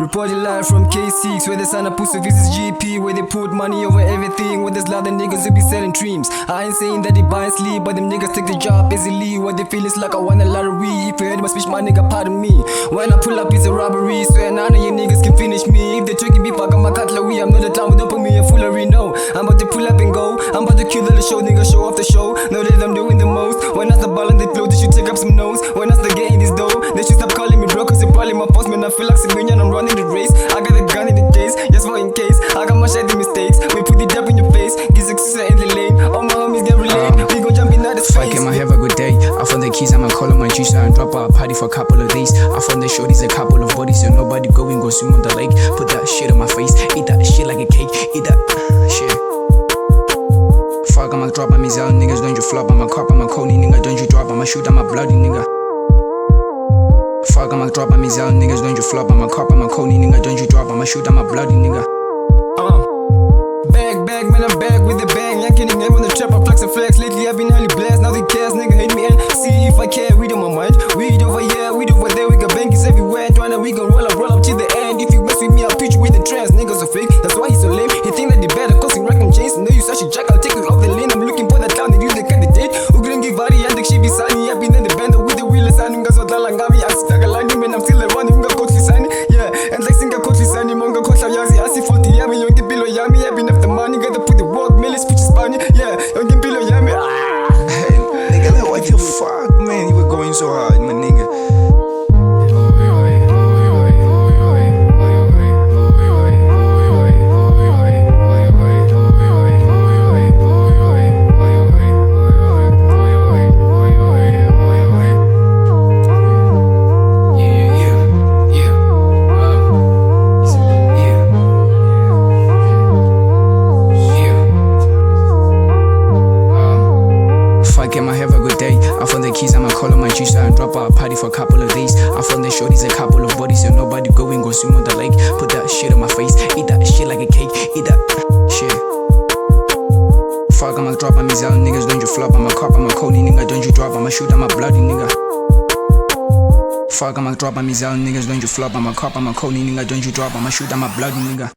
Reported live from K6, where the son of Pussy visits GP, where they put money over everything, where there's a lot of niggas who be selling dreams. I ain't saying that they buy and sleep, but them niggas take the job easily. What they feel is like I won a lottery. If you heard my speech, my nigga, pardon me. When I pull up, it's a robbery. Swear none of you niggas can finish me. If they tricky beef, I got my cutlery. I'm not the time, but don't put me in foolery, no. I'm about to pull up and go. I'm about to kill all the show, nigga, show off the show. Know that I'm doing the most. When I start ballin', they flow, they should take up some nose. When I start getting this dough, they should stop calling me bro, cause they probably my boss, man. I feel like Simeon, I'm running the race. I got a gun in the case, just for in case. I got my shady mistakes. We put the dab in your face, get success in the lane. All my homies get relate. We gon' jump in out the space. Fuck it, I have a good day. I found the keys, I'ma call on my juice and drop out a party for a couple of days. I found the shorties, a couple of bodies, so nobody going, go swim on the lake. Put that shit on my face, eat that shit like a cake, eat that shit. Fuck, I'ma drop on me zell, niggas, don't you flop. I'm a cop, I'm a coney, nigga, don't you drop. I'ma shoot, I'm a bloody nigga. Fuck, I'ma drop on me zell, niggas, don't you flop. I'm a cop, I'm a coney, nigga, don't you drop. I'ma shoot, I'm a bloody nigga. Bag, man, I'm back with the bang. Yanking the game on the trap, I flex and flex. Lately I've been highly blessed, now they cares, nigga hate me and see if I care. Weed on my mind, weed over here, weed over there. We got bankies everywhere, tryna we gon' roll up to the end. If you mess with me, I'll pitch you with the trance. Niggas so fake, that's why he's so lame. He think that they better, cause he rockin' chains. Know you such a jack, I'll take you off the lane. I'm looking for that clown, that you the candidate. Who couldn't give body and the shit be signing. I've been in the band with the wheel signing. Guys, what langami, I stuck a line, man, I'm still running. Nga coach signing, yeah. And like singa coach signing, monga coach yazi, I see 40 yami, young below yami, I've been after money, gotta put the work, Millie speech Spanish, yeah, young below yami. Hey, nigga, like, what the fuck, man? You were going so hard, my nigga. I'ma have a good day. I found the keys, I'ma call on my juice and drop out a party for a couple of days. I found the shorties, a couple of bodies, so nobody going, go swim on the lake. Put that shit on my face, eat that shit like a cake, eat that shit. Fuck, I'ma drop on me zell, niggas, don't you flop. I'm a cop, I'm a coney, nigga, don't you drop. I'ma shoot, I'm a bloody nigga. Fuck, I'ma drop on me zell, niggas, don't you flop. I'm a cop, I'm a coney, nigga, don't you drop. I'ma shoot, I'm a bloody nigga.